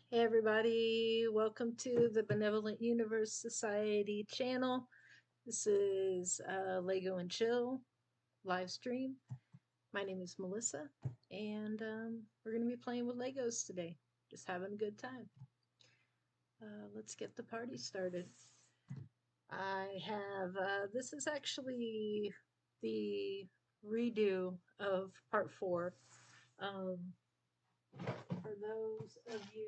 Hey everybody, welcome to the Benevolent Universe Society channel. This is Lego and Chill live stream. My name is Melissa, and we're going to be playing with Legos today. Just having a good time. Let's get the party started. I have, this is actually the redo of part 4. Um, for those of you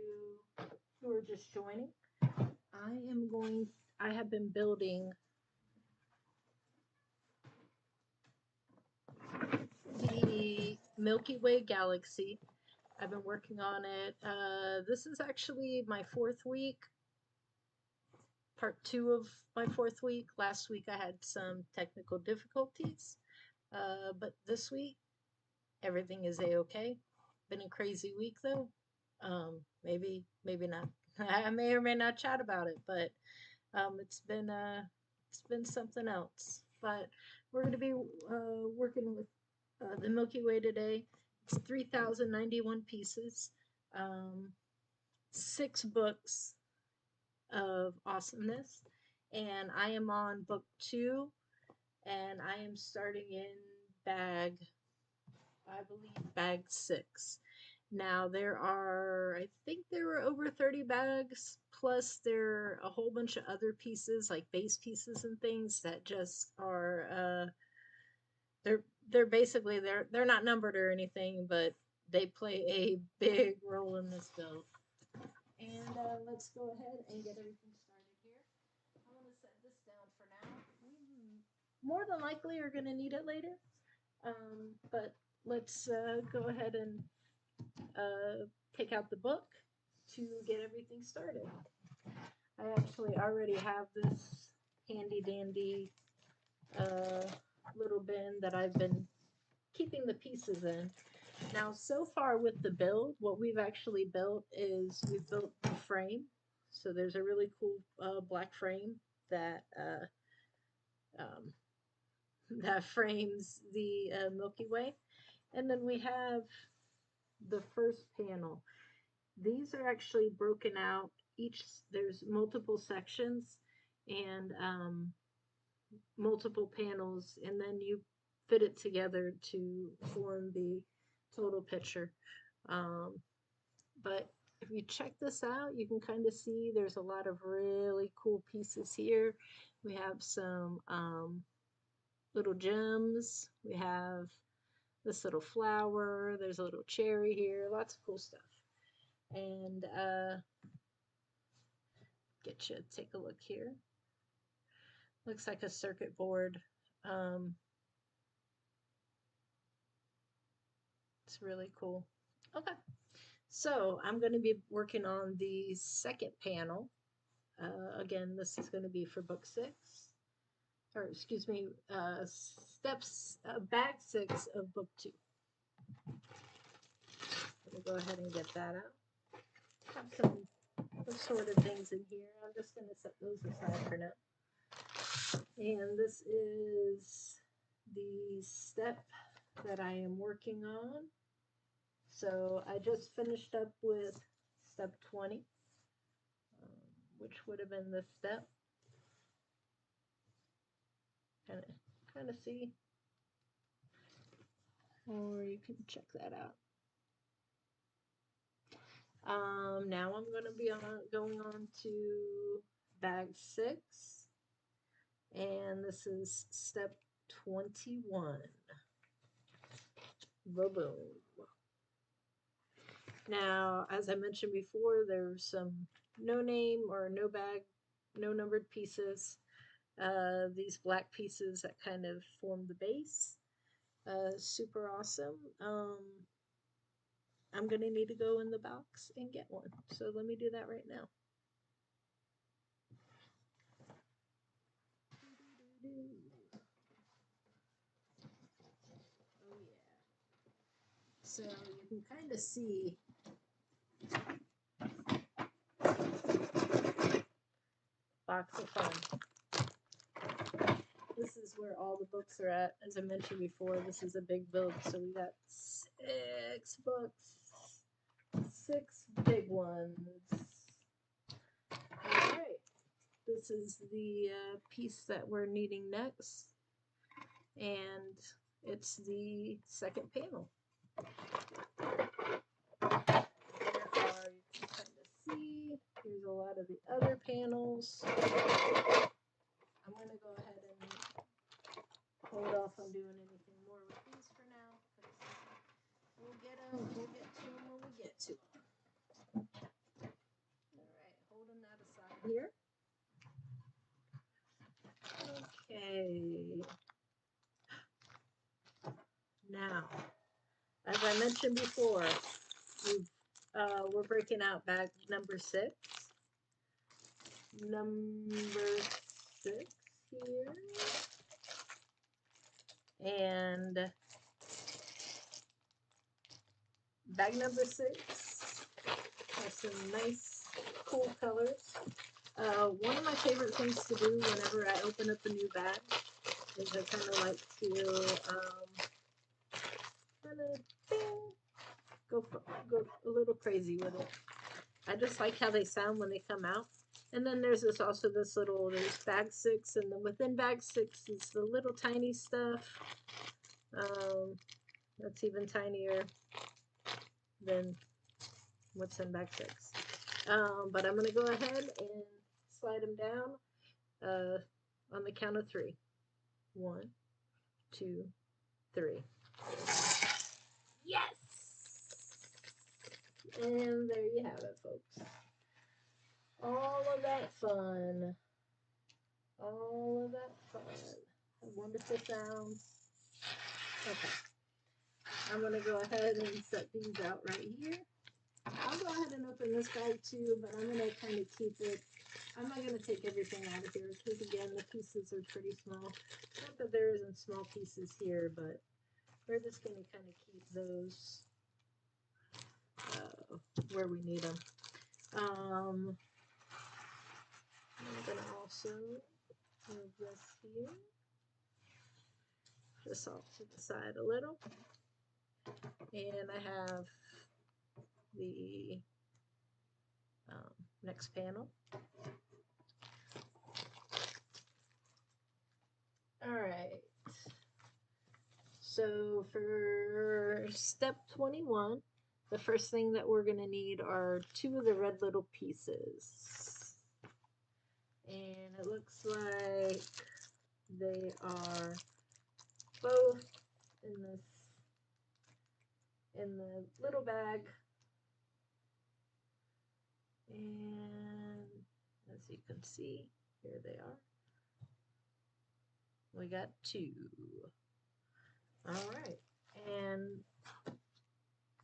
who are just joining, I have been building the Milky Way galaxy. I've been working on it. This is actually my 4th week, part 2 of my 4th week. Last week I had some technical difficulties, but this week everything is a-okay. Been a crazy week though. Maybe not. I may or may not chat about it, but it's been something else. But we're going to be working with the Milky Way today. It's 3,091 pieces, 6 books of awesomeness, and I am on book 2, and I am starting in bag, I believe, bag 6. Now I think there were over 30 bags, plus there are a whole bunch of other pieces, like base pieces and things that just are, they're basically, they're not numbered or anything, but they play a big role in this build. And let's go ahead and get everything started here. I'm going to set this down for now. We more than likely are going to need it later, but let's go ahead and take out the book to get everything started. I actually already have this handy dandy uh, little bin that I've been keeping the pieces in. Now, so far with the build, what we've actually built is we've built the frame. So there's a really cool black frame that um, that frames the Milky Way, and then we have the first panel. These are actually broken out. There's multiple sections and multiple panels, and then you fit it together to form the total picture. Um, but if you check this out, you can kind of see there's a lot of really cool pieces here. We have some little gems. We have this little flower. There's a little cherry here. Lots of cool stuff. And get you take a look here. Looks like a circuit board. Um, it's really cool. Okay, so I'm going to be working on the second panel. Again, this is going to be for book 6, or excuse me, bag 6 of book 2. Let me go ahead and get that out. Have some assorted things in here. I'm just going to set those aside for now. And this is the step that I am working on. So I just finished up with step 20, which would have been this step. Kind of see, or you can check that out. Now I'm going to be going on to bag 6, and this is step 21. Boom. Now, as I mentioned before, there's some no name or no bag, no numbered pieces. These black pieces that kind of form the base. Super awesome. I'm going to need to go in the box and get one. So let me do that right now. Oh, yeah. So you can kind of see box of fun. This is where all the books are at. As I mentioned before, this is a big build, so we got 6 books. 6 big ones. All right, this is the piece that we're needing next, and it's the second panel. There you can kind of see, here's a lot of the other panels. I'm going to go ahead and hold off on doing anything more with these for now, because we'll get to them when we get to them. All right, holding that aside here. Okay. Now, as I mentioned before, we're breaking out bag number 6. Number 6 here. And bag number 6 has some nice, cool colors. One of my favorite things to do whenever I open up a new bag is I kind of like to go a little crazy with it. I just like how they sound when they come out. And then there's there's bag 6, and then within bag 6 is the little tiny stuff. That's even tinier than what's in bag 6. But I'm going to go ahead and slide them down on the count of 3. 1, 2, 3. Yes! And there you have it, folks. All of that fun. All of that fun. Wonderful sounds. Okay. I'm going to go ahead and set these out right here. I'll go ahead and open this bag too, but I'm going to kind of keep it. I'm not going to take everything out of here because, again, the pieces are pretty small. Not that there isn't small pieces here, but we're just going to kind of keep those where we need them. I'm going to also move this here, just off to the side a little. And I have the next panel. All right. So for step 21, the first thing that we're going to need are 2 of the red little pieces. And it looks like they are both in the little bag. And as you can see, here they are. We got 2. All right. And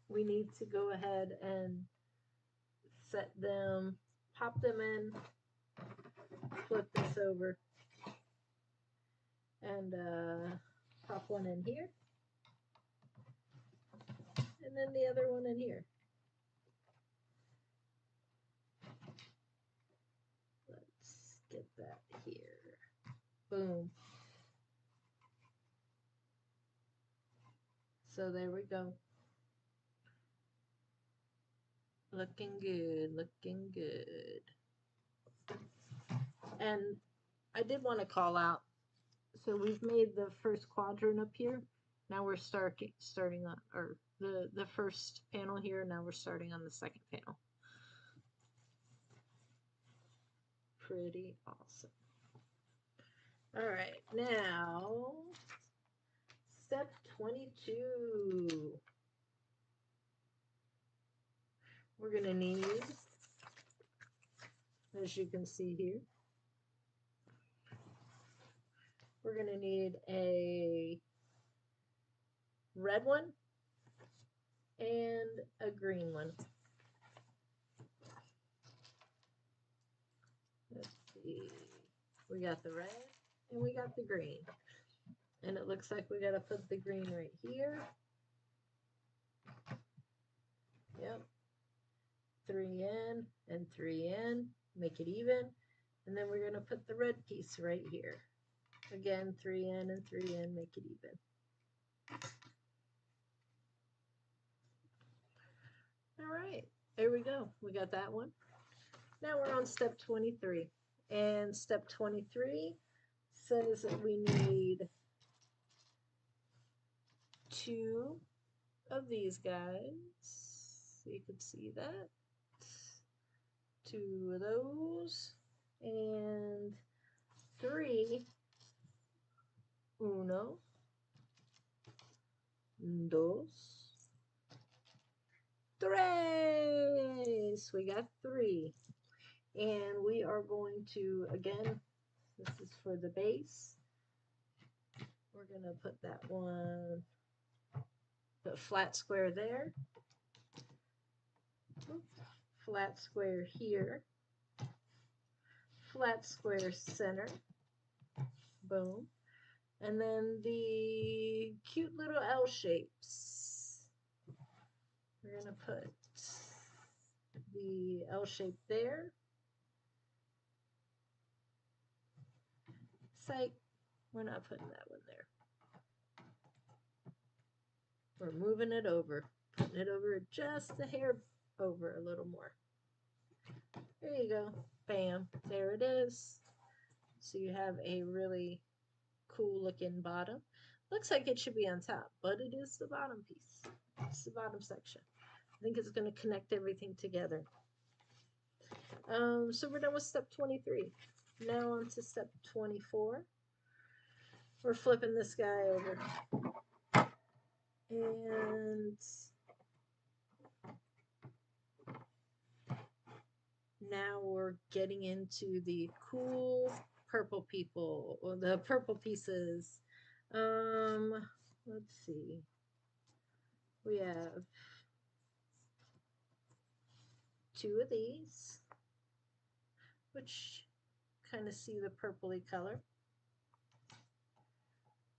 we need to go ahead and set them, pop them in, flip this over, and pop one in here. And then the other one in here. Let's get that here. Boom. So there we go. Looking good, looking good. And I did want to call out, so we've made the first quadrant up here. Now we're starting on, or the first panel here. Now we're starting on the second panel. Pretty awesome. All right, now step 22. We're going to need, as you can see here, we're going to need a red one and a green one. Let's see. We got the red and we got the green. And it looks like we got to put the green right here. Yep. 3 in and 3 in. Make it even. And then we're going to put the red piece right here. Again, 3 in and 3 in. Make it even. All right. we go. We got that one. Now we're on step 23. And step 23 says that we need 2 of these guys. So you can see that. 2 of those. And 3. 1, 2, 3. We got 3. And we are going to, again, this is for the base. We're going to put that one, put flat square there. Flat square here. Flat square center. Boom. And then the cute little L shapes. We're going to put the L shape there. Psych, we're not putting that one there. We're moving it over. Putting it over just a hair over a little more. There you go. Bam. There it is. So you have a really cool looking bottom. Looks like it should be on top, but it is the bottom piece. It's the bottom section. I think it's going to connect everything together. So we're done with step 23. Now on to step 24. We're flipping this guy over. And now we're getting into the cool purple people, or the purple pieces. Let's see. We have 2 of these, which kind of see the purpley color.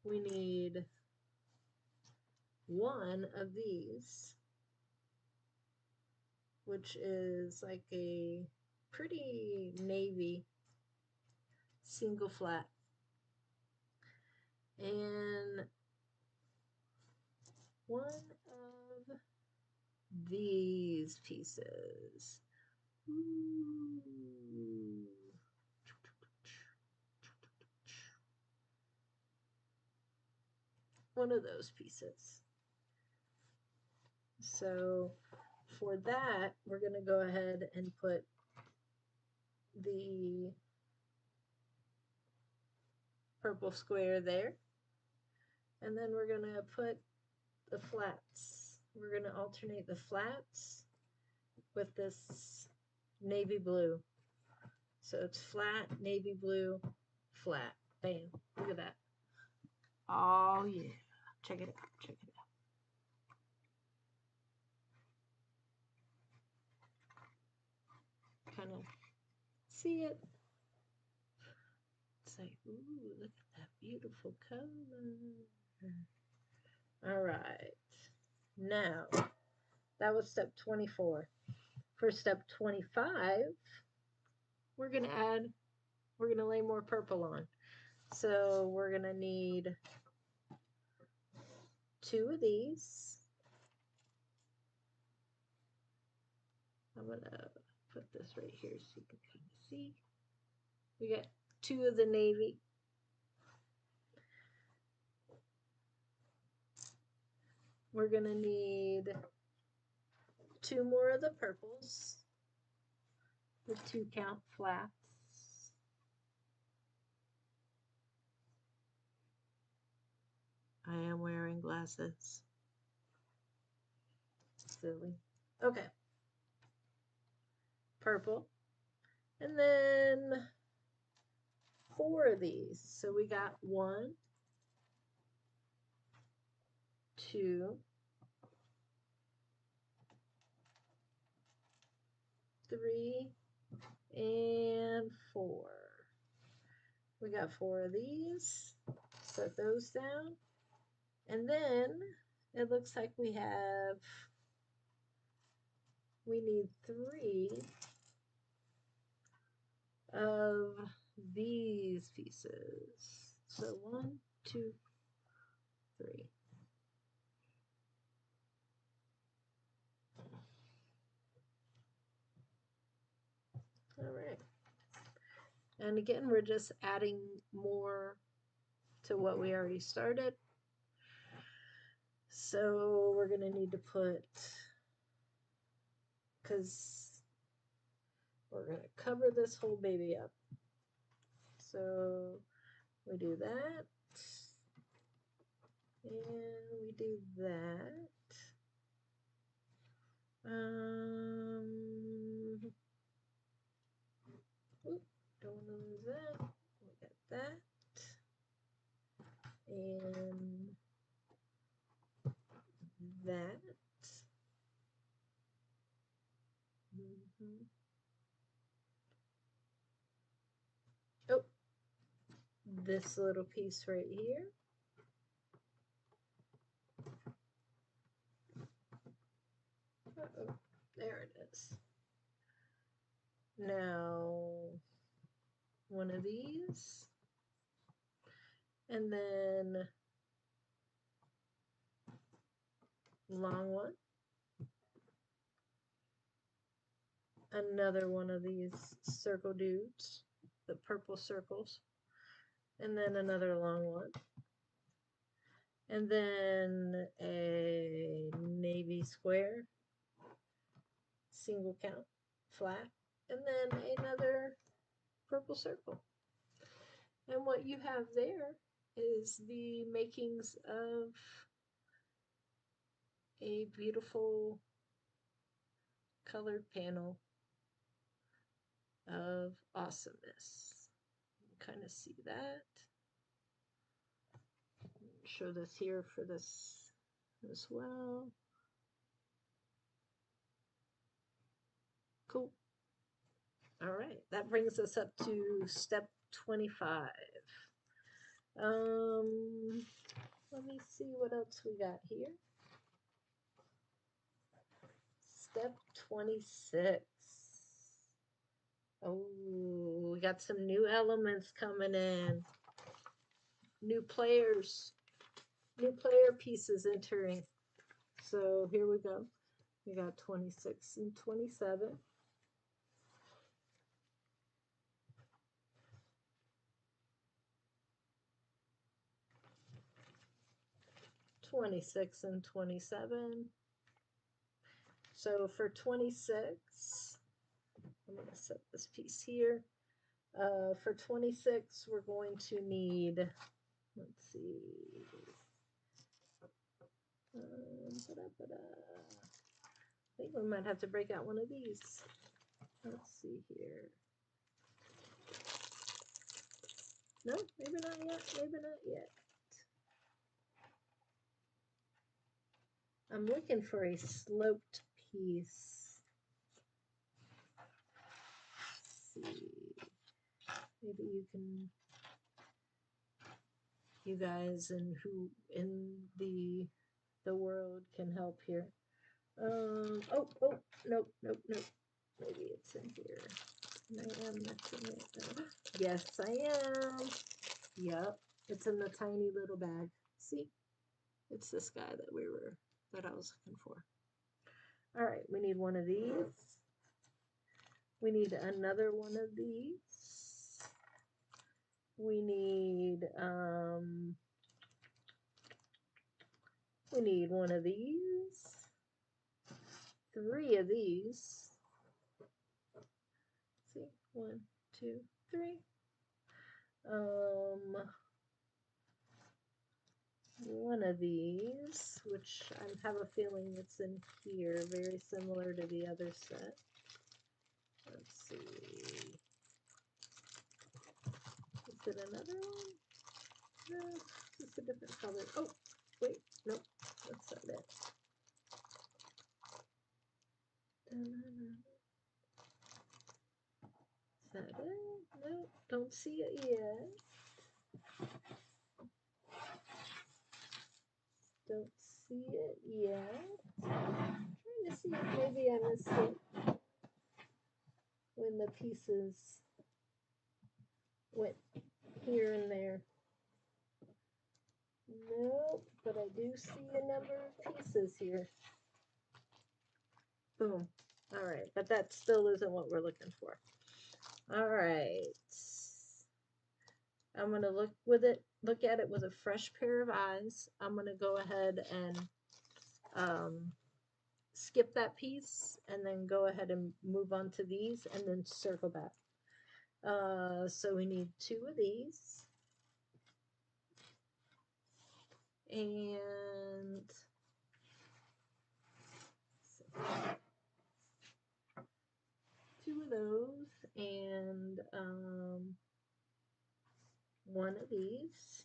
We need 1 of these, which is like a pretty navy single flat. And 1 of these pieces. Ooh. One of those pieces. So for that, we're going to go ahead and put the purple square there. And then we're going to put the flats. We're going to alternate the flats with this navy blue. So it's flat, navy blue, flat. Bam. Look at that. Oh, yeah. Check it out. Check it out. Kind of see it. It's like, ooh, look at that beautiful color. All right. Now, that was step 24. For step 25, we're going to lay more purple on. So we're going to need 2 of these. I'm going to put this right here so you can kind of see. We got 2 of the navy. We're going to need 2 more of the purples with 2 count flats. I am wearing glasses. Silly. Okay. Purple. And then 4 of these. So we got 1, 2, 3, and 4. We got 4 of these. Set those down. And then it looks like we need 3 of these pieces. So 1, 2, 3. And again, we're just adding more to what we already started. So we're going to need to put, because we're going to cover this whole baby up. So we do that. And we do that. Oop, don't want to lose that. We got that. And that. Oh, this little piece right here. Uh-oh, there it is. Now, one of these. And then long one. Another one of these circle dudes, the purple circles. And then another long one. And then a navy square, single count, flat, and then another purple circle. And what you have there is the makings of a beautiful colored panel of awesomeness. You can kind of see that. Show this here for this as well. Cool. All right, that brings us up to step 25. Let me see what else we got here. Step 26. Oh, we got some new elements coming in. New player pieces entering. So here we go. We got 26 and 27. 26 and 27. So for 26, I'm going to set this piece here. For 26, we're going to need, let's see, I think we might have to break out one of these. Let's see here. No, maybe not yet. Maybe not yet. I'm looking for a sloped piece. Let's see. Maybe you guys and who in the world can help here. Oh, nope. Maybe it's in here. I am missing it. Yes, I am. Yep, it's in the tiny little bag. See, it's this guy that I was looking for. All right, we need one of these. We need another one of these. We need one of these. 3 of these. See, 1, 2, 3. One of these, which I have a feeling it's in here, very similar to the other set. Let's see. Is it another one? No, it's a different color. Oh, wait, nope, that's not it. Is that it? No, don't see it yet. Don't see it yet. I'm trying to see if maybe I missed it when the pieces went here and there. Nope, but I do see a number of pieces here. Boom. All right, but that still isn't what we're looking for. All right. I'm going to look at it with a fresh pair of eyes. I'm going to go ahead and um, skip that piece and then go ahead and move on to these and then circle back. So we need 2 of these. And 2 of those and 1 of these.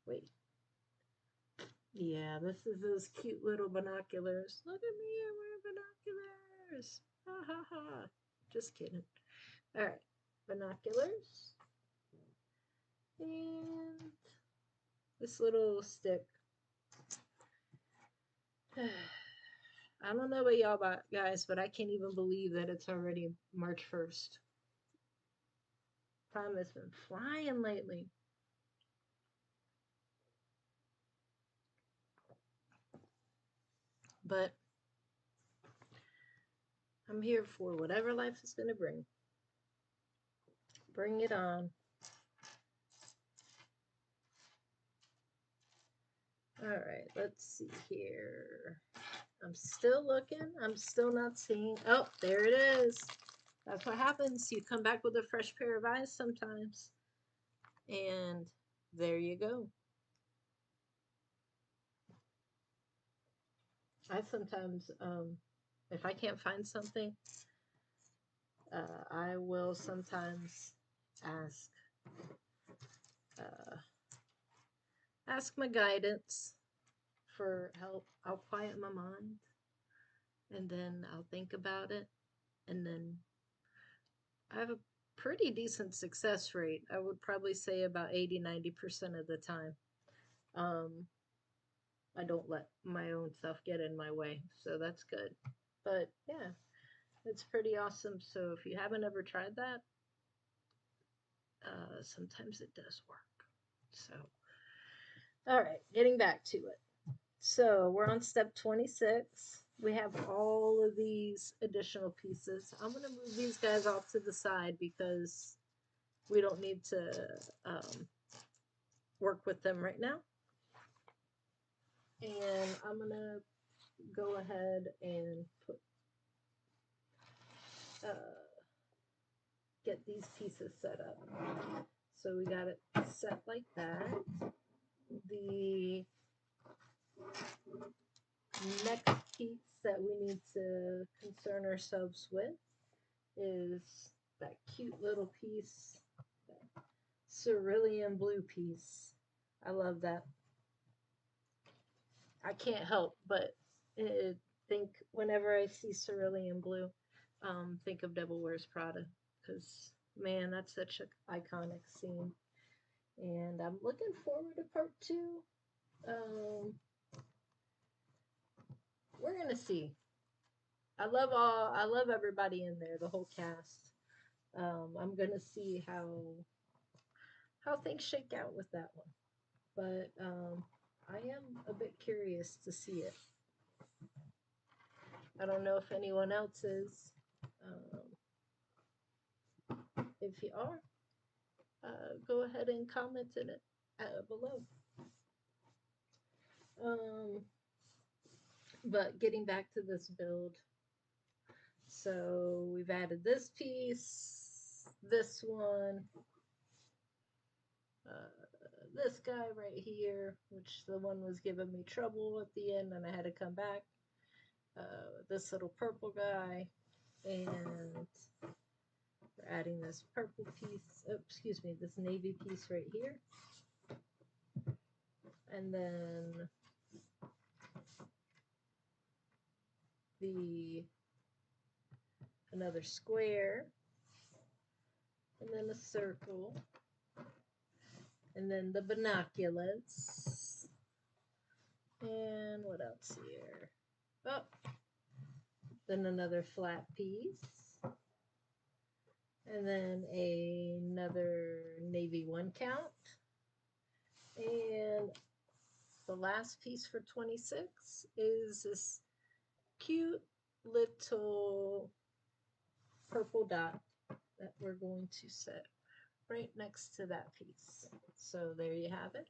Wait. Yeah, this is those cute little binoculars. Look at me, I wear binoculars. Ha ha ha. Just kidding. All right, binoculars. And this little stick. I don't know about y'all guys, but I can't even believe that it's already March 1st. Time has been flying lately. But I'm here for whatever life is going to bring. Bring it on. All right, let's see here. I'm still looking. I'm still not seeing. Oh, there it is. That's what happens. You come back with a fresh pair of eyes sometimes. And there you go. I sometimes, if I can't find something, I will sometimes ask my guidance for help. I'll quiet my mind and then I'll think about it, and then I have a pretty decent success rate. I would probably say about 80-90% of the time. I don't let my own stuff get in my way, so that's good. But yeah, it's pretty awesome. So if you haven't ever tried that, sometimes it does work. So, all right, getting back to it. So we're on step 26. We have all of these additional pieces. I'm going to move these guys off to the side because we don't need to work with them right now. And I'm going to go ahead and put get these pieces set up. So we got it set like that. The next piece that we need to concern ourselves with is that cute little piece, that cerulean blue piece. I love that. I can't help but think whenever I see cerulean blue, think of Devil Wears Prada, because man, that's such an iconic scene. And I'm looking forward to part 2. We're gonna see. I love everybody in there, the whole cast. I'm gonna see how things shake out with that one, but I am a bit curious to see it. I don't know if anyone else is. If you are, go ahead and comment in it below. But getting back to this build, so we've added this piece, this one, this guy right here, which the one was giving me trouble at the end and I had to come back. This little purple guy, and we're adding this purple piece, oh, excuse me, this navy piece right here. And then another square, and then a circle, and then the binoculars, and what else here? Oh, then another flat piece, and then another navy 1 count, and the last piece for 26 is this cute little purple dot that we're going to set right next to that piece. So there you have it.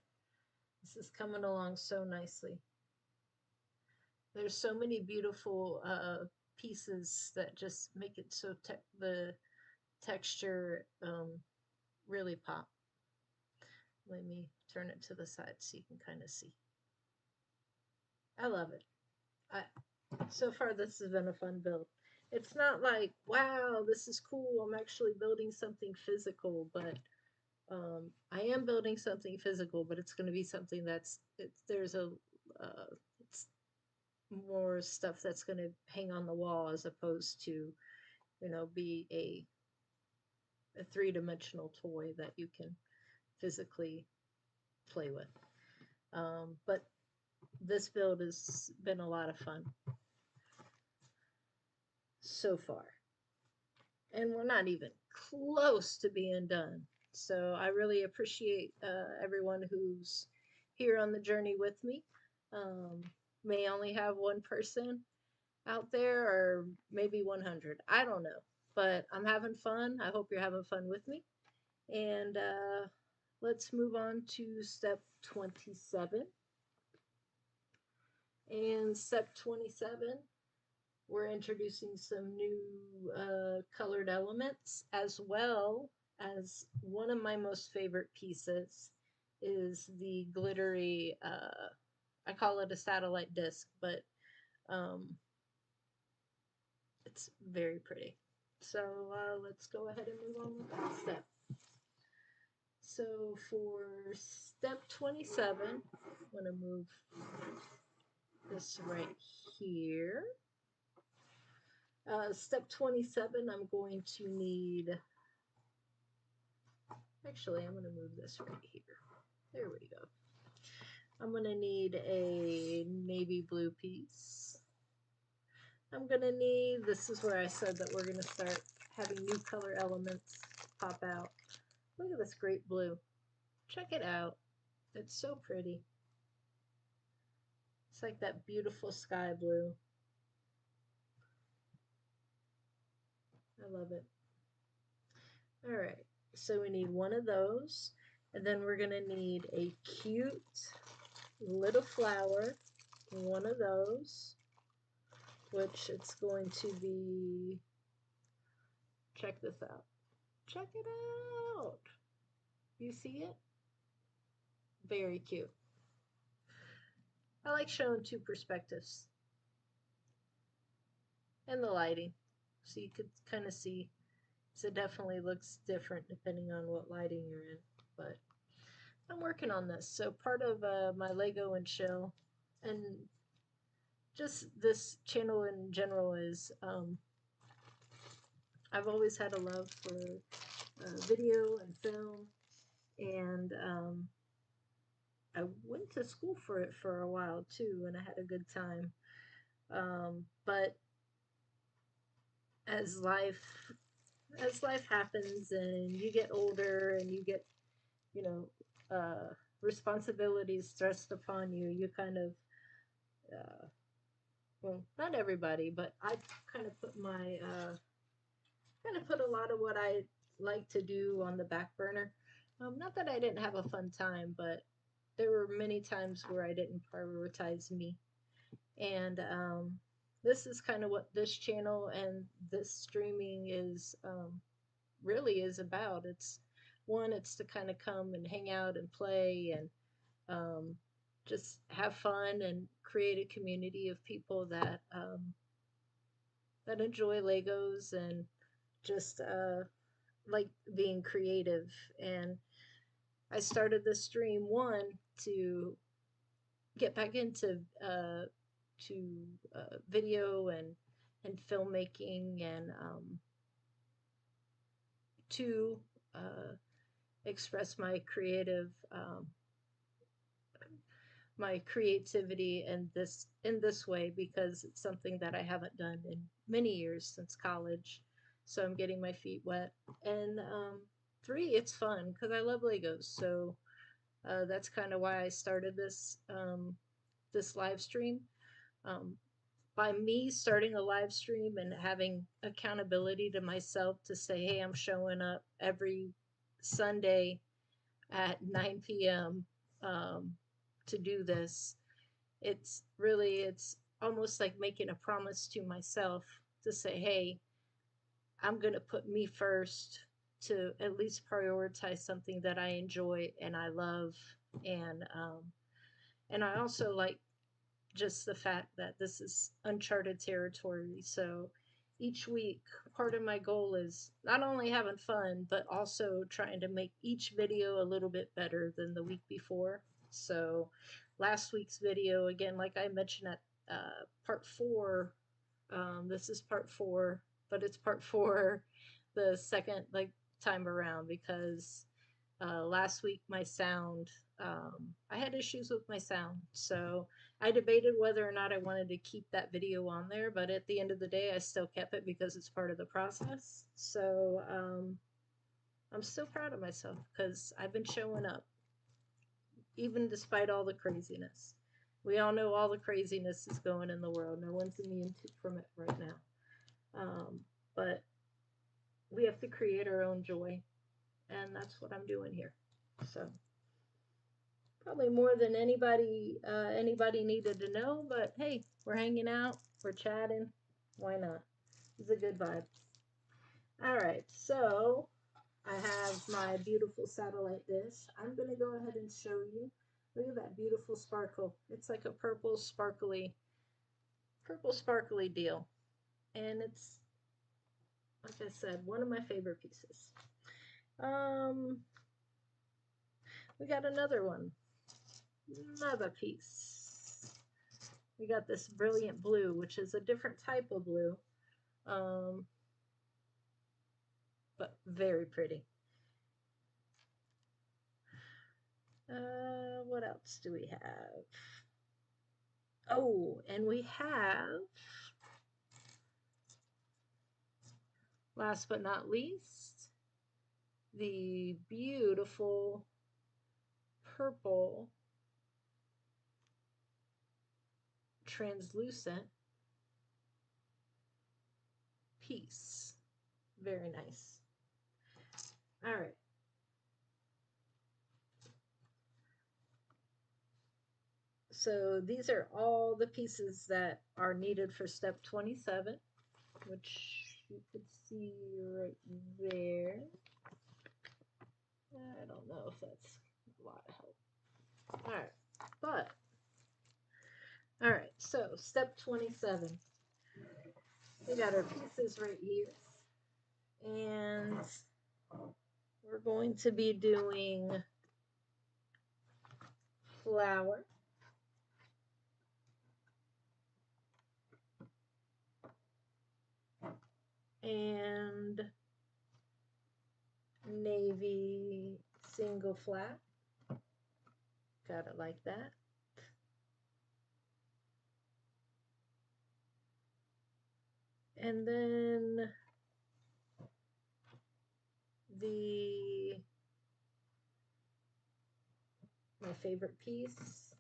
This is coming along so nicely. There's so many beautiful pieces that just make it so the texture really pop. Let me turn it to the side so you can kind of see. I love it. I, so far, this has been a fun build. It's not like, wow, this is cool. I'm actually building something physical, but I am building something physical, but it's going to be something there's it's more stuff that's going to hang on the wall as opposed to, be a three-dimensional toy that you can physically play with. But this build has been a lot of fun so far. And we're not even close to being done. So I really appreciate everyone who's here on the journey with me. Um, may only have one person out there, or maybe 100. I don't know. But I'm having fun. I hope you're having fun with me. And let's move on to step 27. And step 27, we're introducing some new colored elements, as well as one of my most favorite pieces is the glittery, I call it a satellite disc, but um, it's very pretty. So let's go ahead and move on with that step. So for step 27, I'm going to move this right here. Step 27, I'm going to need, actually, I'm going to move this right here. There we go. I'm going to need a navy blue piece. I'm going to need, this is where I said that we're going to start having new color elements pop out. Look at this great blue. Check it out. It's so pretty. It's like that beautiful sky blue. I love it. All right, so we need one of those, and then we're going to need a cute little flower, one of those, which it's going to be, check this out. Check it out. You see it? Very cute. I like showing two perspectives and the lighting, so you could kind of see. So it definitely looks different depending on what lighting you're in, but I'm working on this. So part of my Lego and Shell, and just this channel in general, is I've always had a love for video and film, and I went to school for it for a while too, and I had a good time. But as life happens, and you get older, and you get, you know, responsibilities thrust upon you, you kind of, well, not everybody, but I kind of put a lot of what I like to do on the back burner. Not that I didn't have a fun time, but there were many times where I didn't prioritize me. And this is kind of what this channel and this streaming is really is about. It's to kind of come and hang out and play, and just have fun and create a community of people that enjoy Legos and just like being creative. And I started this stream, one, to get back into video and filmmaking, and two, express my creativity in this way, because it's something that I haven't done in many years, since college. So I'm getting my feet wet. And three, it's fun because I love Legos. So that's kind of why I started this live stream. By me starting a live stream and having accountability to myself to say, hey, I'm showing up every Sunday at 9 p.m. To do this. It's almost like making a promise to myself to say, hey, I'm going to put me first, to at least prioritize something that I enjoy and I love. And I also like just the fact that this is uncharted territory. So each week, part of my goal is not only having fun, but also trying to make each video a little bit better than the week before. So last week's video, again, like I mentioned at part 4, this is part 4, but it's part 4 the second time around, because last week my sound, I had issues with my sound, so I debated whether or not I wanted to keep that video on there, but at the end of the day I still kept it because it's part of the process. So I'm still proud of myself because I've been showing up even despite all the craziness. We all know all the craziness is going in the world. No one's immune from it right now. But we have to create our own joy, and that's what I'm doing here. So probably more than anybody needed to know, but hey, we're hanging out, we're chatting. Why not? It's a good vibe. All right, so I have my beautiful satellite dish. I'm going to go ahead and show you. Look at that beautiful sparkle. It's like a purple sparkly deal. And it's, like I said, one of my favorite pieces. We got another one. Another piece. We got this brilliant blue, which is a different type of blue. But very pretty. What else do we have? Oh, and we have, last but not least, the beautiful purple translucent piece. Very nice. All right. So these are all the pieces that are needed for step 27, which you could see right there. I don't know if that's a lot of help. All right, but all right, so step 27. We got our pieces right here, and we're going to be doing flower, and navy single flat. Got it like that. And then my favorite piece,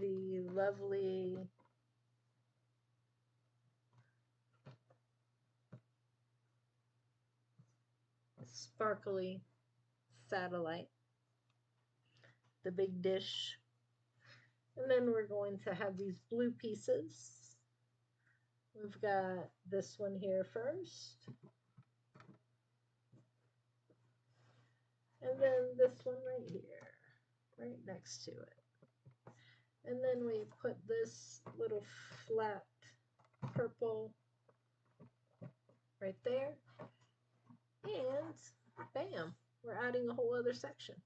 the lovely sparkly satellite, the big dish. And then we're going to have these blue pieces. We've got this one here first. And then this one right here, right next to it. And then we put this little flat purple right there. And bam, we're adding a whole other section.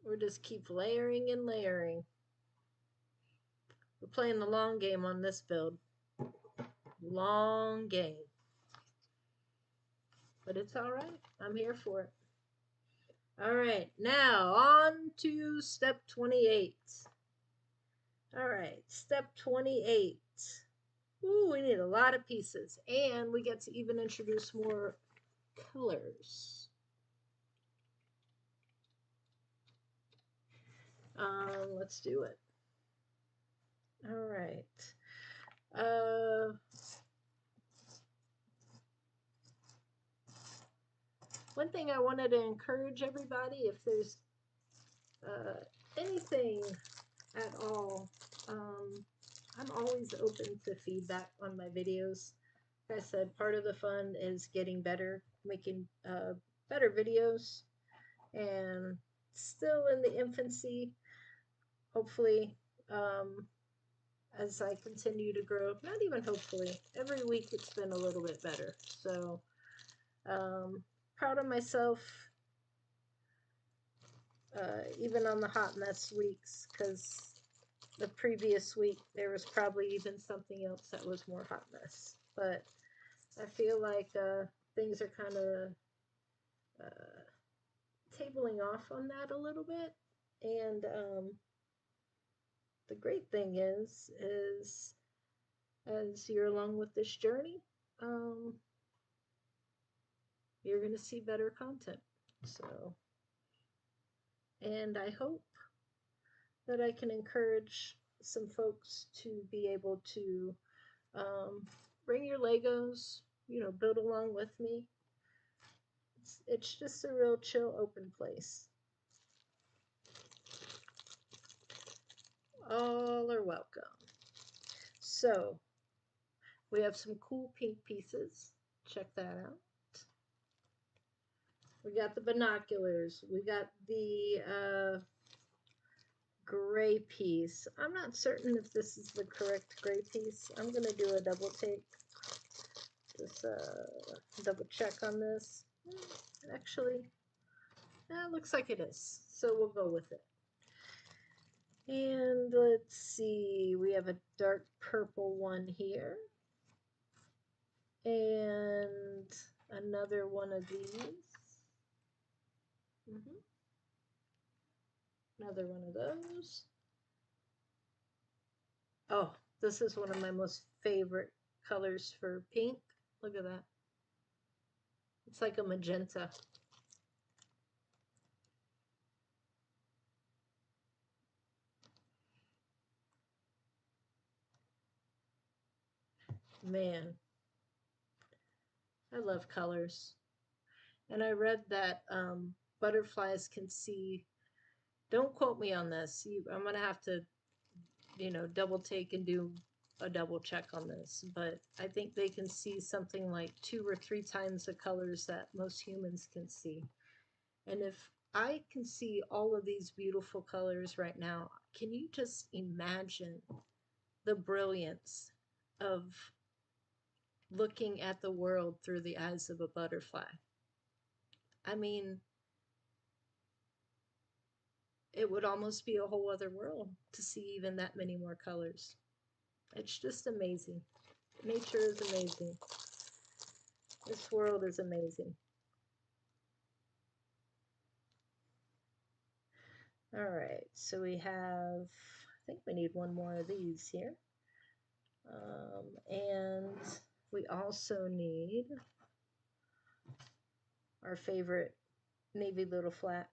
We'll just keep layering and layering. We're playing the long game on this build. Long game. But it's all right. I'm here for it. All right, now on to step 28. All right, step 28. Ooh, we need a lot of pieces, and we get to even introduce more colors. Let's do it. All right. one thing I wanted to encourage everybody, if there's uh, anything at all, I'm always open to feedback on my videos. Like I said, part of the fun is getting better, making better videos, and still in the infancy. Hopefully, um, as I continue to grow, not even hopefully, every week it's been a little bit better. So, proud of myself, even on the hot mess weeks, because the previous week there was probably even something else that was more hot mess. But I feel like things are kind of uh, tabling off on that a little bit. And the great thing is as you're along with this journey, um, you're going to see better content. So, and I hope that I can encourage some folks to be able to bring your Legos, build along with me. It's just a real chill, open place. All are welcome. So, we have some cool pink pieces. Check that out. We got the binoculars. We got the gray piece. I'm not certain if this is the correct gray piece. I'm going to do a double take. Just double check on this. Actually, it looks like it is. So we'll go with it. And let's see. We have a dark purple one here. And another one of these. Another one of those. Oh, this is one of my most favorite colors for pink. Look at that. It's like a magenta. Man, I love colors. And I read that butterflies can see, don't quote me on this. I'm going to have to, double take and do a double check on this. But I think they can see something like 2 or 3 times the colors that most humans can see. And if I can see all of these beautiful colors right now, can you just imagine the brilliance of looking at the world through the eyes of a butterfly? I mean, it would almost be a whole other world to see even that many more colors. It's just amazing. Nature is amazing. This world is amazing. All right, so we have, I think we need one more of these here. And we also need our favorite navy little flat.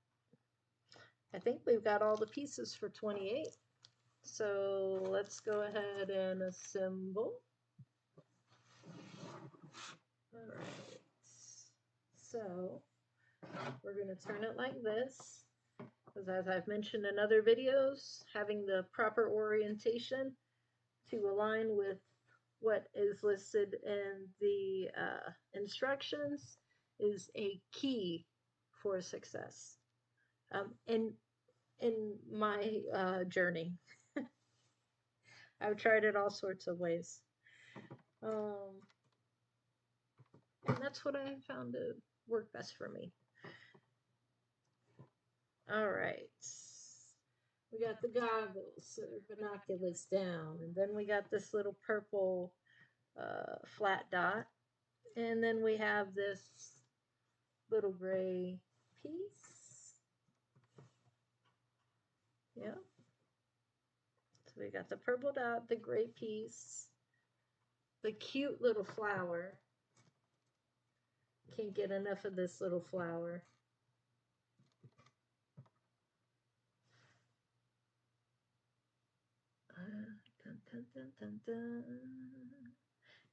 I think we've got all the pieces for 28. So let's go ahead and assemble. All right. So we're going to turn it like this, because as I've mentioned in other videos, having the proper orientation to align with what is listed in the instructions is a key for success. In my journey, I've tried it all sorts of ways. And that's what I found to work best for me. All right. We got the goggles, binoculars down, and then we got this little purple flat dot, and then we have this little gray piece. Yeah. So we got the purple dot, the gray piece, the cute little flower. Can't get enough of this little flower. Dun, dun, dun, dun, dun.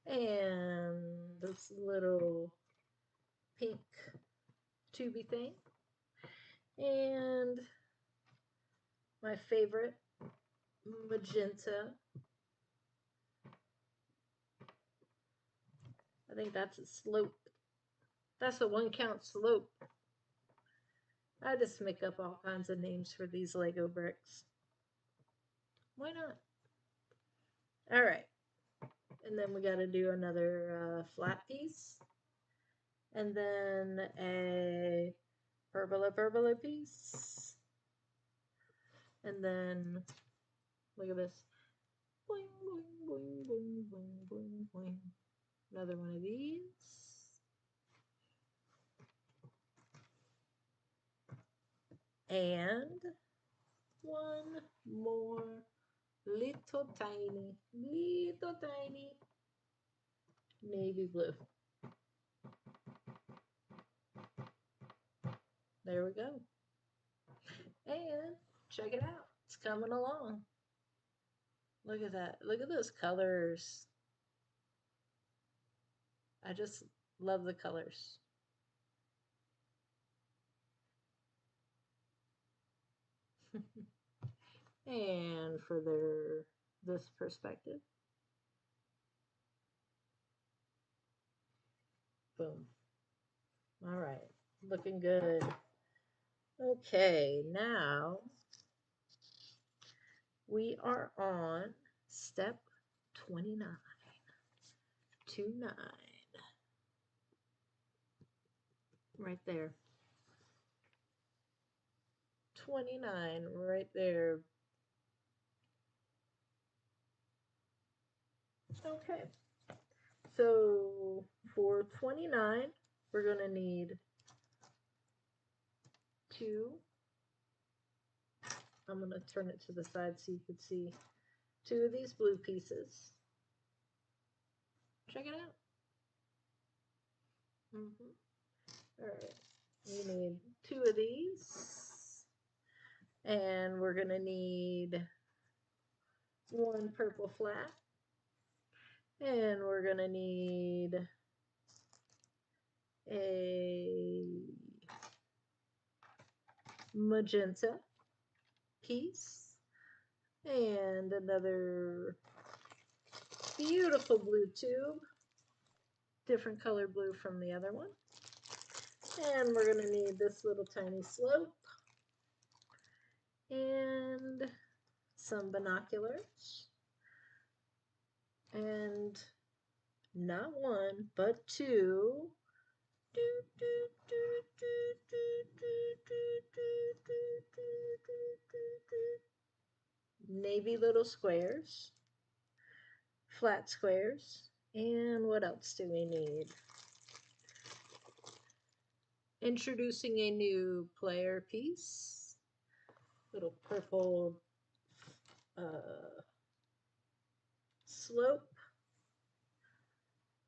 And this little pink tubey thing. And my favorite, magenta. I think that's a slope. That's a 1 count slope. I just make up all kinds of names for these Lego bricks. Why not? All right. And then we got to do another flat piece. And then a pergola piece. And then, look at this. Boing, boing, boing, boing, boing, boing, boing. Another one of these. And one more little tiny navy blue. There we go. And check it out. It's coming along. Look at that. Look at those colors. I just love the colors. And for this perspective. Boom. All right. Looking good. Okay, now we are on step 29. 29. Right there. 29 right there. Okay. So for 29, we're going to need 2. I'm going to turn it to the side so you can see 2 of these blue pieces. Check it out. All right. We need 2 of these. And we're going to need 1 purple flat. And we're going to need a magenta piece. And another beautiful blue tube. Different color blue from the other one. And we're going to need this little tiny slope. And some binoculars. And not 1, but 2. Navy little squares. Flat squares. And what else do we need? Introducing a new player piece. Little purple slope.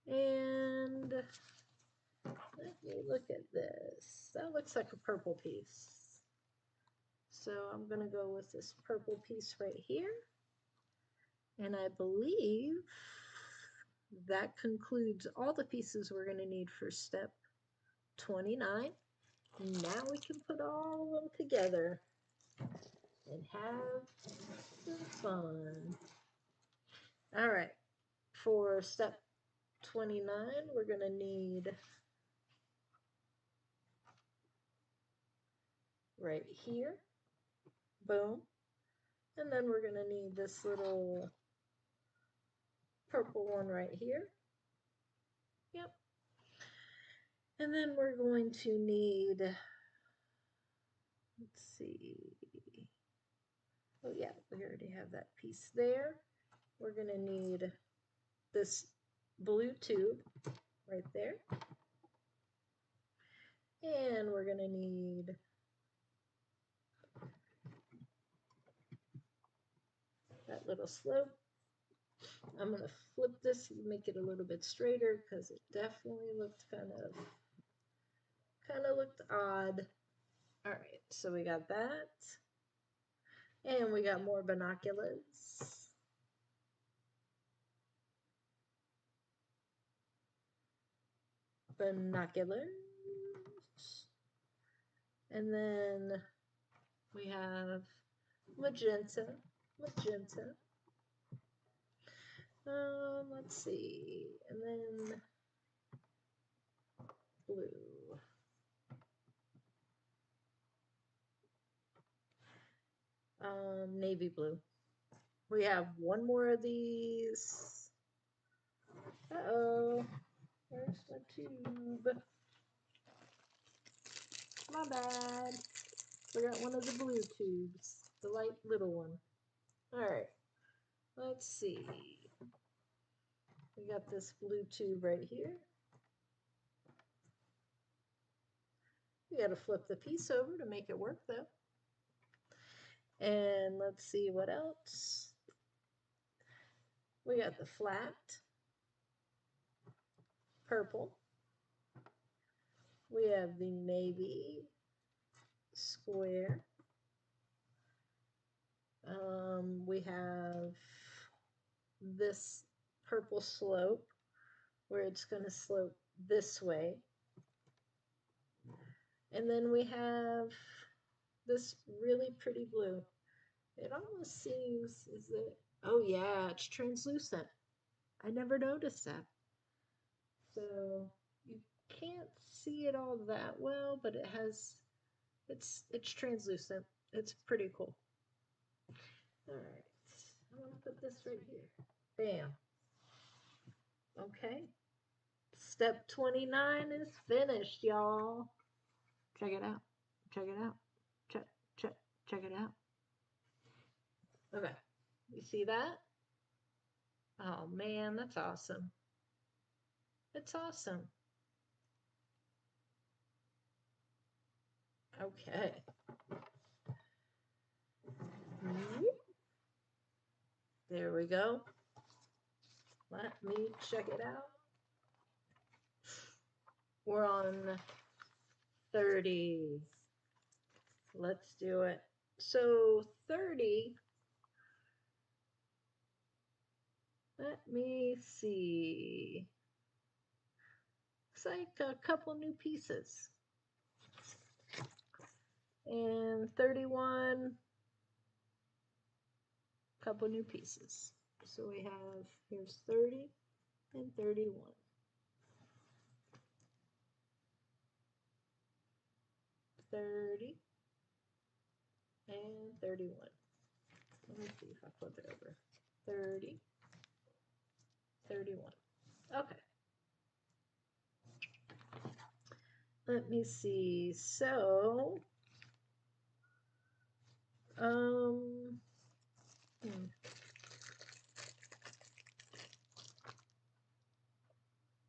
And let me look at this. That looks like a purple piece. So I'm going to go with this purple piece right here. And I believe that concludes all the pieces we're going to need for step 29. Now we can put all of them together and have some fun. All right, for step 29, we're going to need right here, boom, and then we're going to need this little purple one right here. Yep. And then we're going to need, let's see, oh yeah, we already have that piece there. We're going to need this blue tube right there. And we're going to need that little slope. I'm going to flip this and make it a little bit straighter because it definitely looked kind of looked odd. All right, so we got that. And we got more binoculars. Binoculars. And then we have magenta. Let's see. And then blue. Navy blue. We have one more of these. Uh-oh. Where's my tube? My bad. We got one of the blue tubes. The light little one. Alright. Let's see. We got this blue tube right here. We got to flip the piece over to make it work though. And let's see what else. We got the flat purple. We have the navy square. We have this purple slope where it's going to slope this way. And then we have this really pretty blue. It almost seems, is it? Oh yeah, it's translucent. I never noticed that. So you can't see it all that well, but it has, it's translucent. It's pretty cool. All right, I'm gonna put this right here. Bam. Okay. Step 29 is finished, y'all. Check it out. Check it out. Check it out. Okay. You see that? Oh man, that's awesome. It's awesome. Okay. There we go. Let me check it out. We're on 30. Let's do it. So 30, let me see. Looks like a couple new pieces. And 31, couple new pieces. So we have, here's 30 and 31. 30 and 31. Let me see if I flip it over. 30, 31. Okay. Let me see. So, all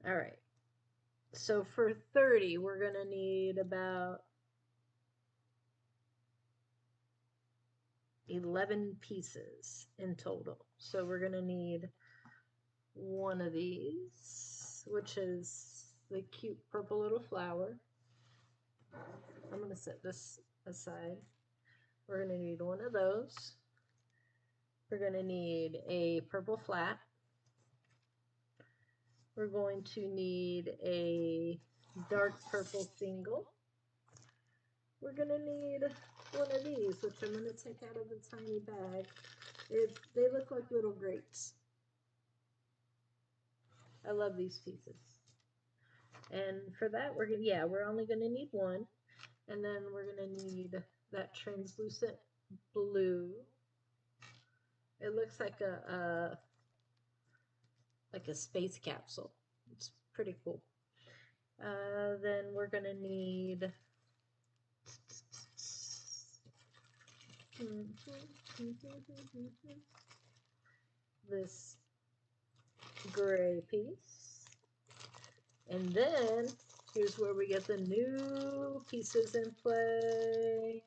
right. So for 30, we're going to need about 11 pieces in total. So we're going to need one of these, which is the cute purple little flower. I'm going to set this aside. We're going to need one of those. We're going to need a purple flat. We're going to need a dark purple single. We're going to need one of these, which I'm going to take out of the tiny bag. They look like little grapes. I love these pieces. And for that, we're only going to need one. And then we're going to need that translucent blue. It looks like a space capsule. It's pretty cool. Then we're going to need this gray piece. And then here's where we get the new pieces in play.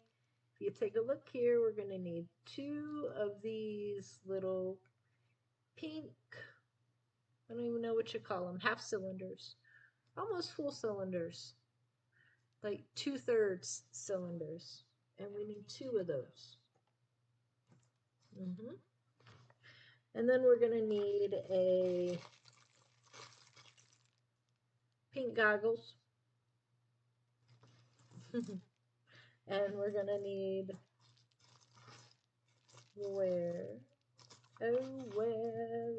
If you take a look here, we're going to need 2 of these little pink, I don't even know what you call them, half cylinders, almost full cylinders, like 2/3 cylinders. And we need 2 of those. And then we're going to need a pink goggles. And we're going to need where, oh, where.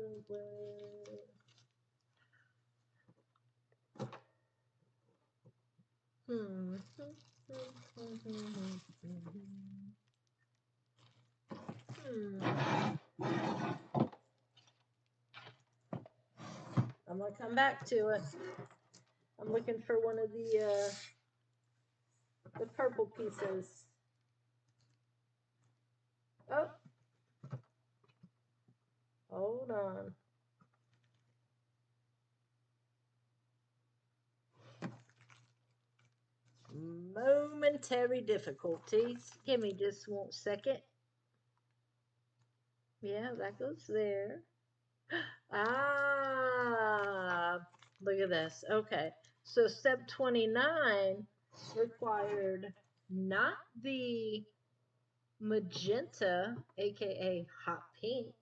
Hmm. I'm going to come back to it. I'm looking for one of the purple pieces. Oh, hold on. Momentary difficulties. Give me just 1 second. Yeah, that goes there. Ah, look at this. Okay, so step 29 required not the magenta, aka hot pink,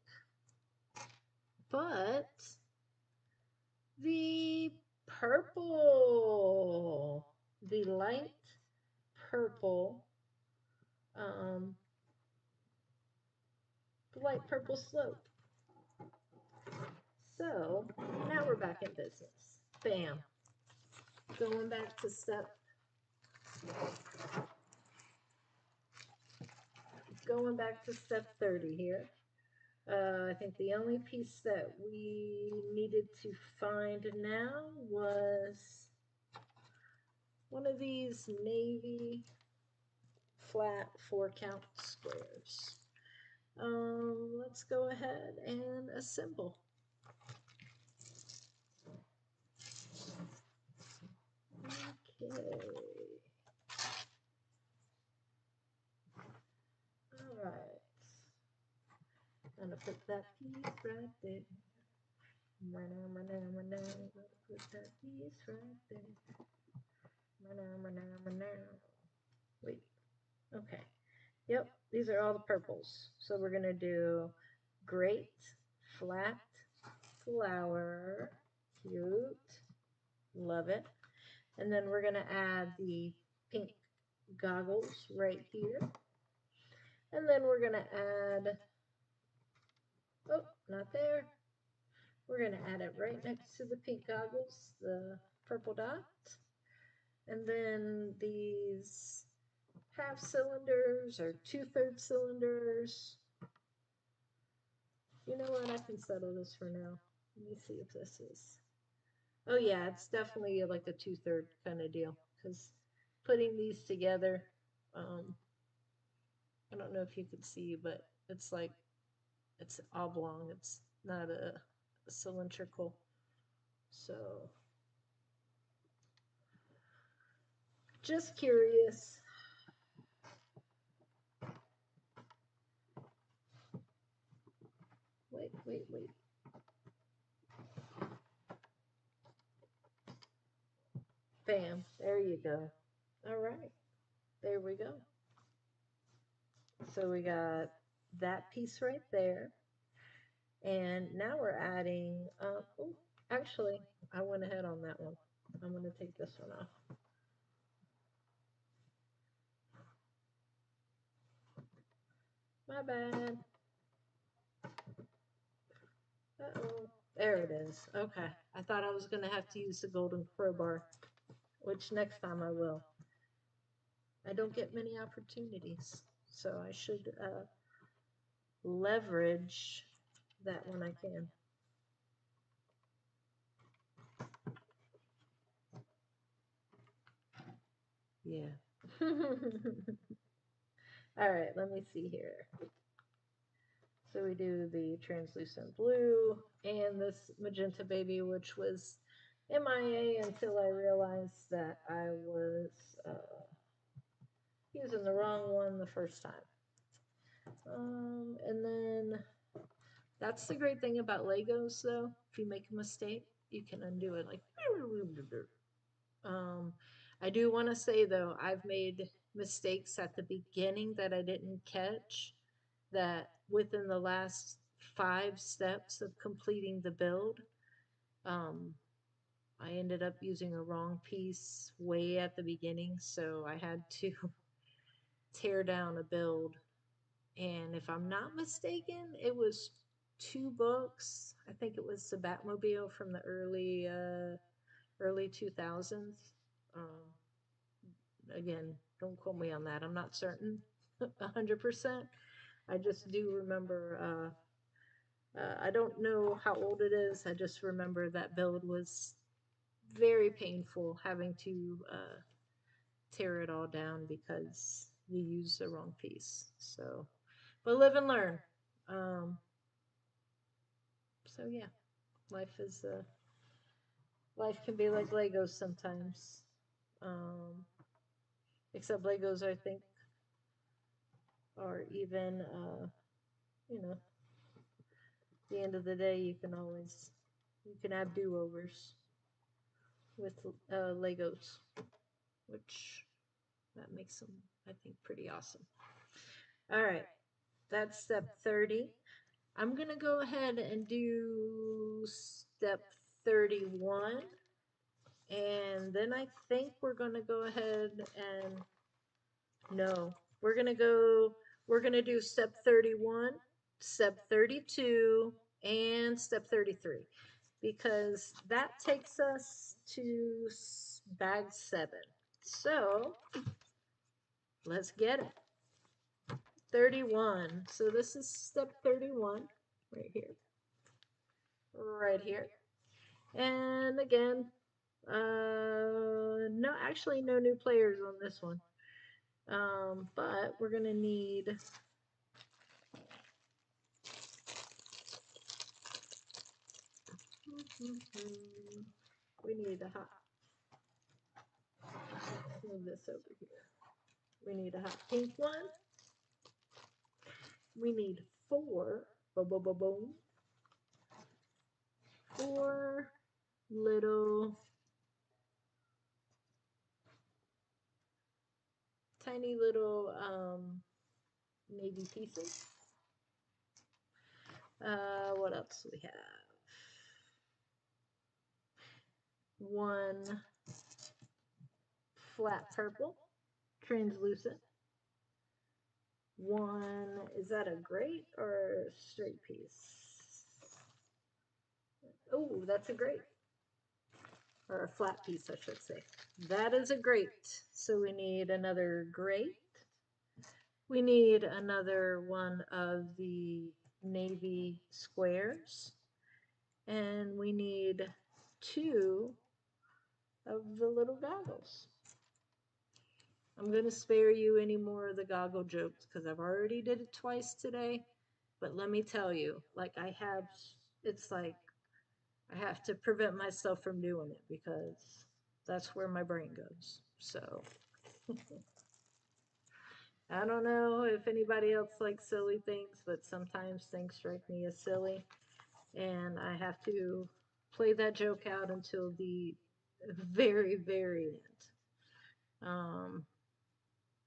but the purple, the light purple, um, the light purple slope. So now we're back in business. Bam. Going back to step 30 here. I think the only piece that we needed to find now was one of these navy flat 4-count squares. Let's go ahead and assemble. Okay. All right. I'm gonna put that piece right there. Put that piece right there. Wait. Okay. Yep, these are all the purples. So we're going to do great flat flower. Cute. Love it. And then we're going to add the pink goggles right here. And then we're going to add, oh, not there. We're going to add it right next to the pink goggles, the purple dot. And then these half cylinders or 2/3 cylinders. You know what? I can settle this for now. Let me see if this is. Oh, yeah, it's definitely like a 2/3 kind of deal. Because putting these together, I don't know if you can see, but it's like it's oblong. It's not a cylindrical. So, just curious. Wait. Bam. There you go. All right. There we go. So we got that piece right there. And now we're adding, oh, actually, I went ahead on that one. I'm going to take this one off. My bad. Uh-oh. There it is. Okay. I thought I was going to have to use the golden crowbar, which next time I will. I don't get many opportunities, so I should leverage that when I can. Yeah. All right, let me see here. So we do the translucent blue and this magenta baby, which was MIA until I realized that I was using the wrong one the first time. And then that's the great thing about Legos, though. If you make a mistake, you can undo it. Like, I do want to say though, I've made mistakes at the beginning that I didn't catch. That within the last 5 steps of completing the build, I ended up using a wrong piece way at the beginning, so I had to tear down a build. And if I'm not mistaken, it was 2 books. I think it was the Batmobile from the early 2000s. Um, Again, don't quote me on that. I'm not certain 100%. I just do remember. I don't know how old it is. I just remember that build was very painful, having to tear it all down because you used the wrong piece. So, but live and learn. Um, so yeah, life is life can be like Legos sometimes. Um, except Legos, I think, are even you know, at the end of the day, you can have do-overs with Legos, which that makes them, I think, pretty awesome. All right, that's step 30. I'm going to go ahead and do step 31. And then I think we're going to go ahead and, no, we're going to do step 31, step 32, and step 33. Because that takes us to bag 7. So let's get it. 31. So this is step 31 right here. Right here. And again, no, actually no new players on this one. But we're gonna need we need a hot, move this over here. We need a hot pink one. We need 4, boom, 4 little tiny little navy pieces. What else do we have? 1 flat purple, translucent. 1, is that a great or a straight piece? Oh, that's a great. Or a flat piece, I should say. That is a great. So we need another great. We need another one of the navy squares. And we need 2 of the little goggles. I'm going to spare you any more of the goggle jokes because I've already did it twice today. But let me tell you, like it's like I have to prevent myself from doing it because that's where my brain goes. So I don't know if anybody else likes silly things, but sometimes things strike me as silly. And I have to play that joke out until the very, very end.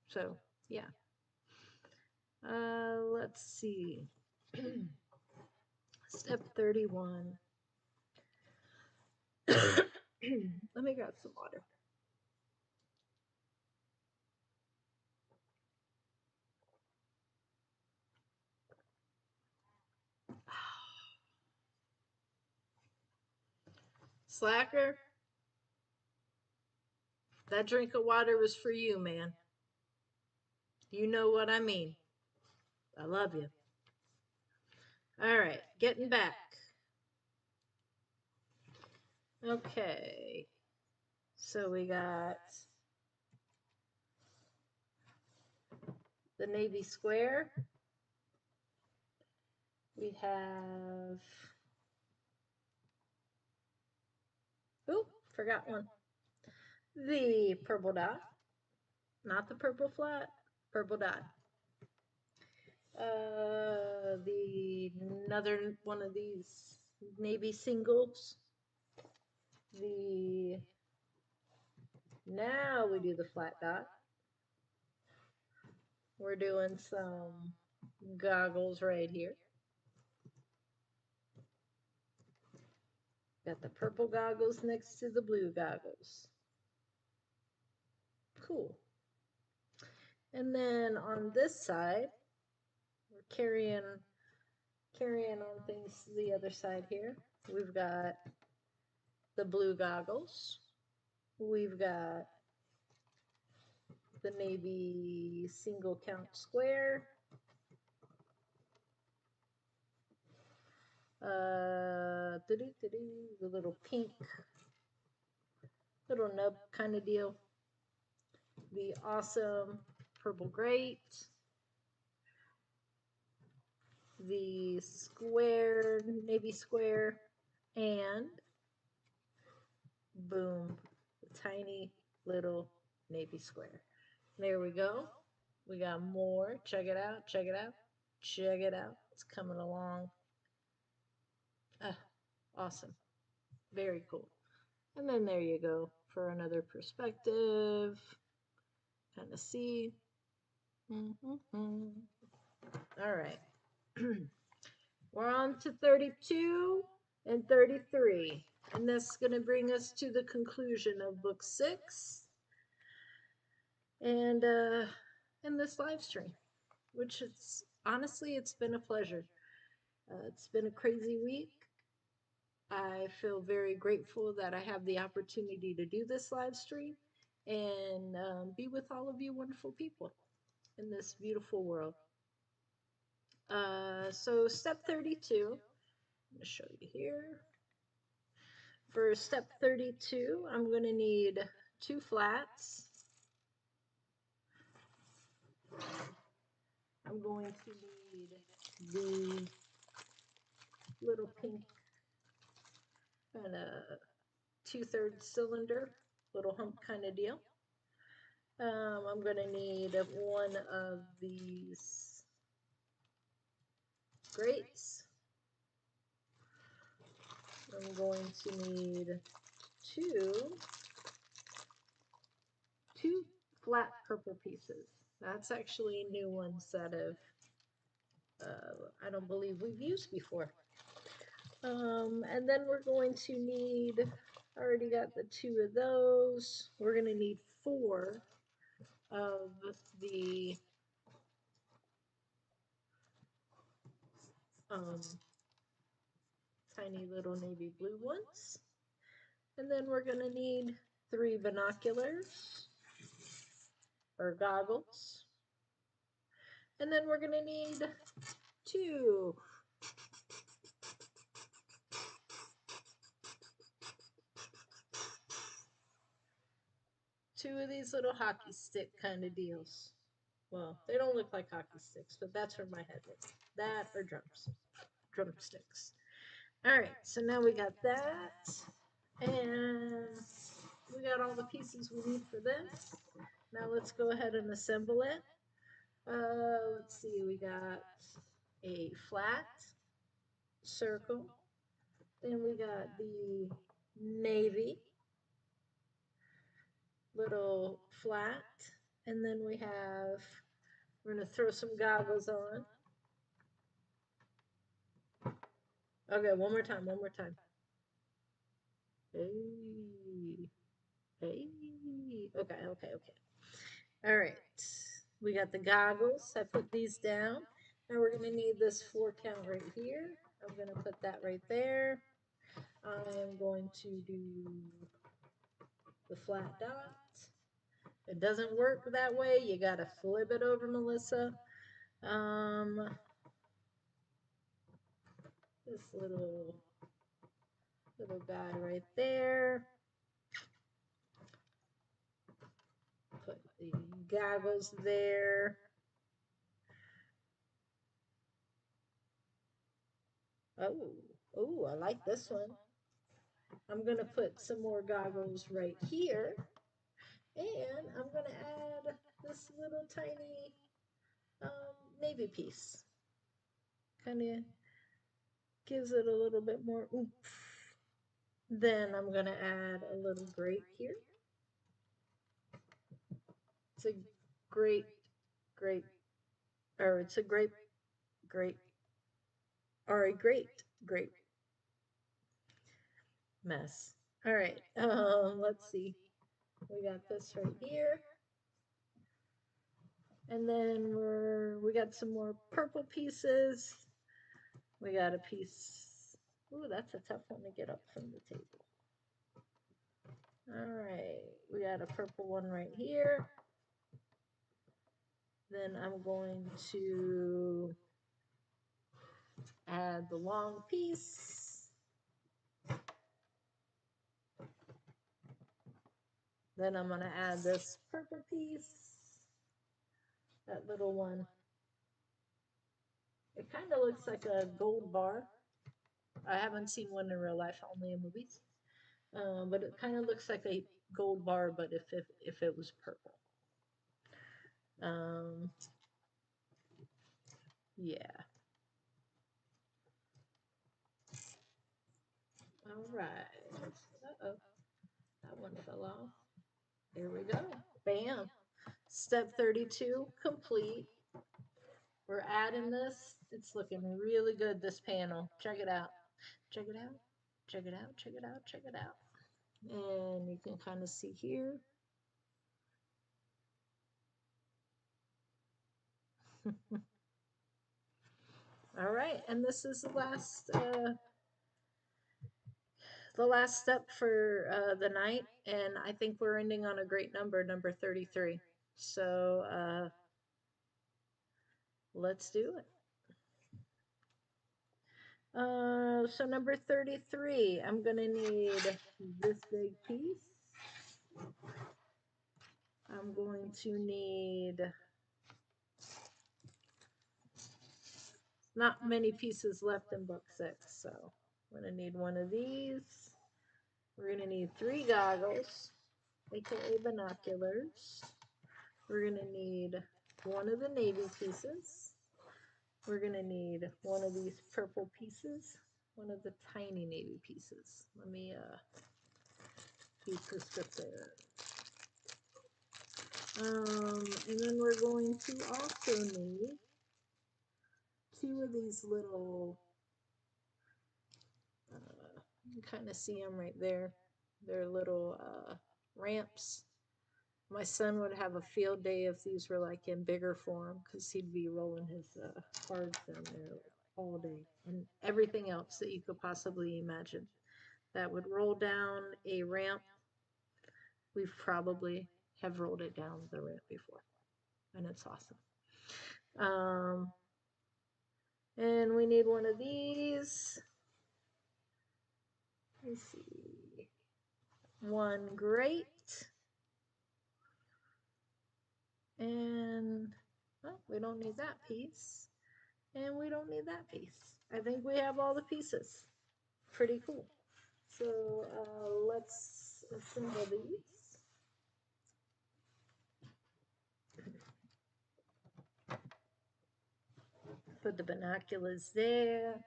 So, yeah. Let's see. Step 31. Let me grab some water. Slacker, that drink of water was for you, man. You know what I mean. I love you. All right, getting back. Okay. So we got the navy square. We have, oop, forgot one. The purple dot, not the purple flat, purple dot. The another one of these navy singles. Now we do the flat dot. We're doing some goggles right here. Got the purple goggles next to the blue goggles. Cool. And then on this side, we're carrying on things to the other side here. We've got the blue goggles. We've got the navy single count square. The little pink little nub kind of deal. The awesome purple grate. The square, navy square, and boom, the tiny little navy square. There we go. We got more. Check it out, check it out, check it out. It's coming along. Ah, awesome. Very cool. And then there you go for another perspective. Kind of see. All right. We're on to 32 and 33. And that's going to bring us to the conclusion of book 6 and in this live stream, which it's honestly, it's been a pleasure. It's been a crazy week. I feel very grateful that I have the opportunity to do this live stream and be with all of you wonderful people in this beautiful world. So step 32, I'm going to show you here. For step 32, I'm going to need 2 flats. I'm going to need the little pink kind of 2/3 cylinder, little hump kind of deal. I'm going to need one of these grates. I'm going to need two flat purple pieces. That's actually new ones that have I don't believe we've used before. And then we're going to need, I already got the 2 of those. We're going to need 4 of the tiny little navy blue ones. And then we're going to need 3 binoculars or goggles. And then we're going to need 2 of these little hockey stick kind of deals. Well, they don't look like hockey sticks, but that's where my head is. That or drumsticks. All right, so now we got that, and we got all the pieces we need for this. Now let's go ahead and assemble it. Let's see, we got a flat circle, then we got the navy little flat, and then we have, we're going to throw some goggles on. Okay, one more time. Hey, hey. Okay. All right. We got the goggles. I put these down. Now we're going to need this 4 count right here. I'm going to put that right there. I am going to do the flat dot. It doesn't work that way. You got to flip it over, Melissa. This little guy right there. Put the goggles there. Oh, I like this one. I'm going to put some more goggles right here. And I'm going to add this little tiny navy piece. Kind of gives it a little bit more oomph. Then I'm going to add a little grate here. It's a great mess. All right, let's see. We got this right here. And then we got some more purple pieces. We got a piece. Ooh, that's a tough one to get up from the table. All right, we got a purple one right here. Then I'm going to add the long piece. Then I'm going to add this purple piece. That little one. It kind of looks like a gold bar. I haven't seen one in real life, only in movies. But it kind of looks like a gold bar, but if it was purple. Yeah. All right. Uh-oh. That one fell off. There we go. Bam. Step 32 complete. We're adding this. It's looking really good, this panel. Check it out. Check it out. Check it out. Check it out. Check it out. And you can kind of see here. All right, and this is the last step for the night, and I think we're ending on a great number, number 33. So let's do it. So number 33, I'm gonna need this big piece. I'm going to need not many pieces left in book 6, so I'm gonna need one of these. We're gonna need 3 goggles, aka binoculars. We're gonna need one of the navy pieces. We're gonna need one of these purple pieces, one of the tiny navy pieces. Let me be prescriptive. And then we're going to also need 2 of these little, you can kind of see them right there. They're little ramps. My son would have a field day if these were like in bigger form, because he'd be rolling his cards down there all day, and everything else that you could possibly imagine that would roll down a ramp. We've probably have rolled it down the ramp before, and it's awesome. And we need one of these. Let's see. One grate. And well, we don't need that piece. And we don't need that piece. I think we have all the pieces. Pretty cool. So let's assemble these. Put the binoculars there.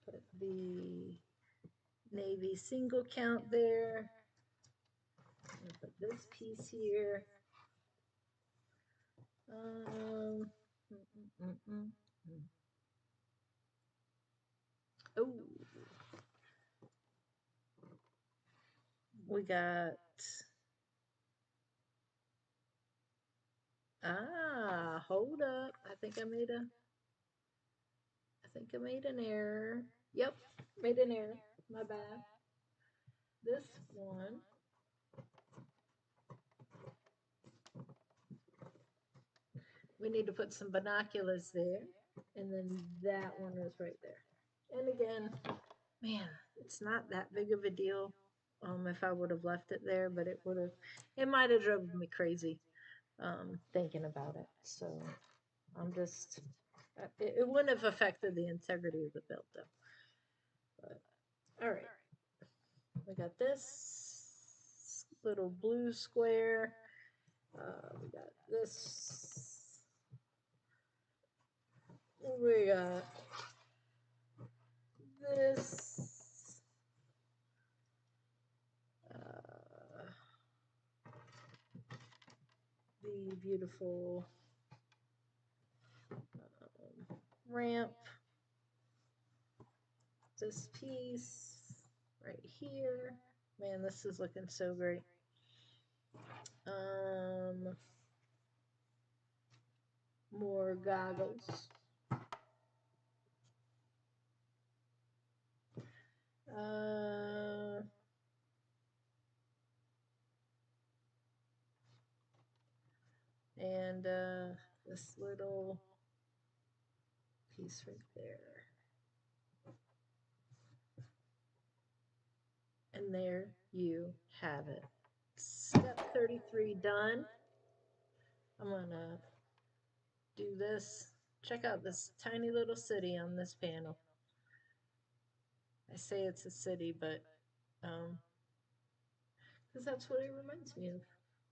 Put the navy single count there. Put this piece here. Oh, we got hold up. I think I made an error. Yep, made an error. My bad. This one. We need to put some binoculars there. And then that one is right there. And again, man, it's not that big of a deal if I would have left it there, but it might have driven me crazy thinking about it. So I'm just, it wouldn't have affected the integrity of the build though. But, all right. We got this little blue square. We got this. We got this. The beautiful ramp. This piece right here. Man, this is looking so great. More goggles. And this little piece right there. And there you have it. Step 33 done. I'm gonna do this. Check out this tiny little city on this panel. I say it's a city, but because that's what it reminds me of.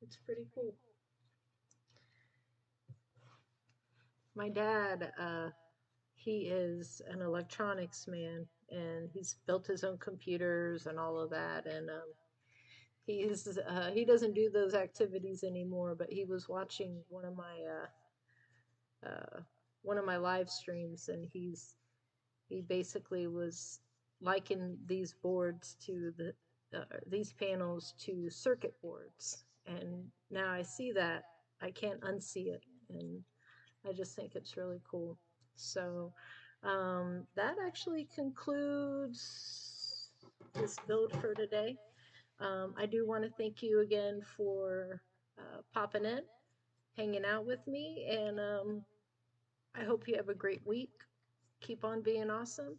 It's pretty cool. My dad, he is an electronics man, and he's built his own computers and all of that. And he doesn't do those activities anymore. But he was watching uh, one of my live streams, and he basically was likened these boards to these panels to circuit boards. And now I see that, I can't unsee it, and I just think it's really cool. So that actually concludes this build for today. I do want to thank you again for popping in, hanging out with me, and I hope you have a great week. Keep on being awesome.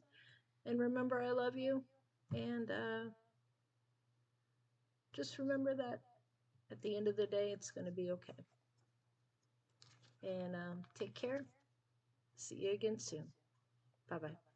And remember, I love you. And just remember that at the end of the day, it's going to be okay. And take care. See you again soon. Bye bye.